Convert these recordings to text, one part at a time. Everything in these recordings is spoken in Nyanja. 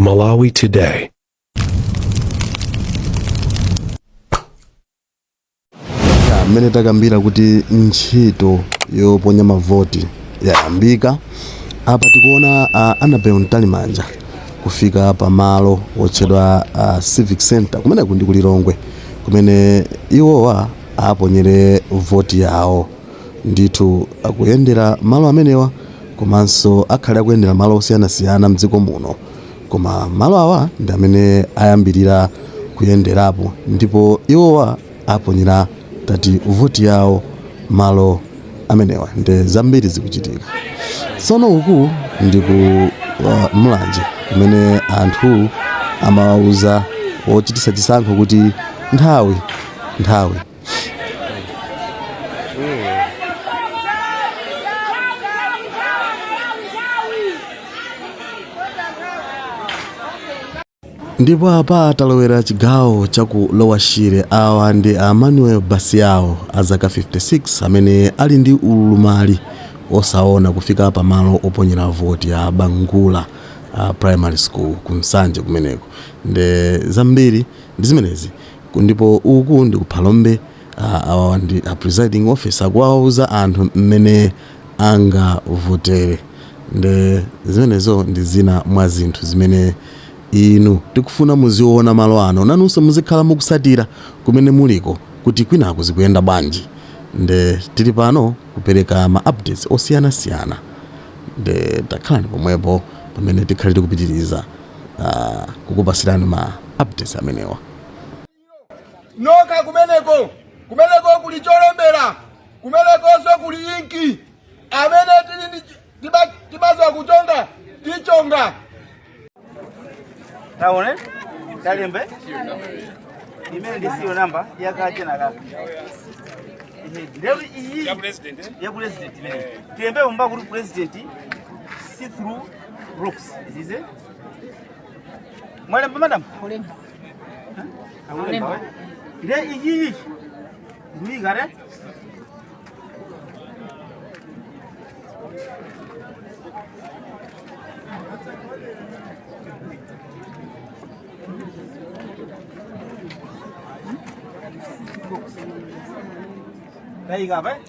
Malawi Today. Mmene takambira kuti ntchito yoponya mavoti yayambika. Apa tikuona Annabel Ntalimanja kufika pa malo otchedwa Civic Center kumene ndi ku Lilongwe, kumene iwowa aponyere voti yawo. Ndithu akuyendera malo amenewa, komanso akhale akuyendera malo osiyanasiyana mdziko muno, koma malo awa ndi amene ayambirira kuyenderapo, ndipo iwowa aponyera tati voti yawo malo amenewa. Ndi zambiri zikuchitika. Tsono uku ndi ku Mlanje, kumene anthu amawauza ochitisa chisankho kuti nthawi ndipo apa talowera chigawo chaku Lower Shire. Awa ndi Manuel Basiao azaka 56 amene ali ndi ulumali osaona kufika pa malo oponyera voti ya Bangula Primary School ku Nsanje kumeneko. Ndi zambiri ndi zimenezi, ndipo uku ndi ku Phalombe. Awa ndi presiding officer kuwauza anthu mmene anga votere. Ndi zimenezo ndi zina mwa zinthu zimene inu tikufuna muziona malo ano, nanunso muzikhala mukusatira kumene muliko kuti kwinako zikuyenda bwanji. Ndi tili pano kupereka ma updates osiyanasiyana. Ndi takhalani pomwepo pamene tikhale tikupitiriza kukupasirani ma updates amenewa. Noka kumeneko kuli cholembera, kumenekonso kuli inki amene tibaza kuchonga tichonga. Taone kalembe imene ndi serial number yakaje na kaka lero iyi ya president imene tilembe umba kuti president see through brooks izize mwalemba madam olemba ile iyi ndui gare Daí vai?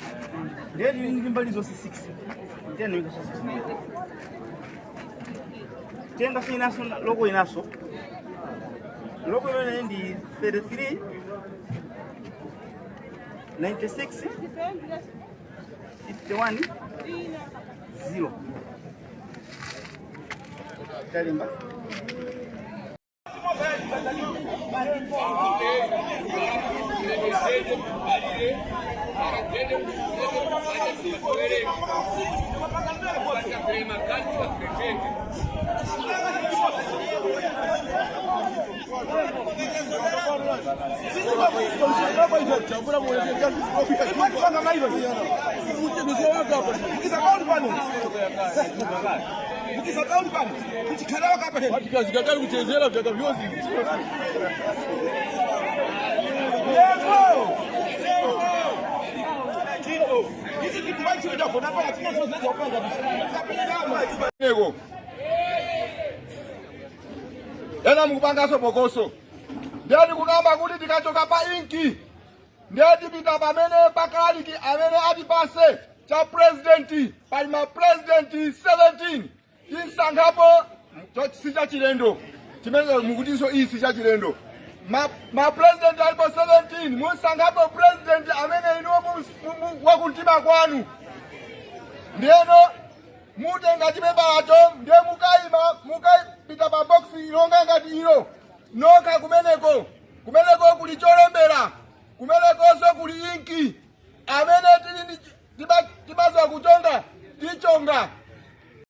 Desde o embalizou 6. Entende o que é? Tem da financiação logo inaço. Logo é de 33 96 51 0. Kalimba. Ena mukupangaso bokoso. Ndiyati kukamba kuti tikachoka pa inki. Ndiyati pita pamene pakaliki amene atipase cha presidenti. Pali ma presidenti 17. Insangapo si cha chilendo. Chimene mukutiso iyi si cha chilendo. Ma presidenti alipo 17. Musangapo presidenti amene ino wakuntima kwanu. Ndiyeno mutenga chipepalacho ndiye mukaipita pa boksi ilonga ngati ilo. Noka kumeneko kuli cholembera, kumeneko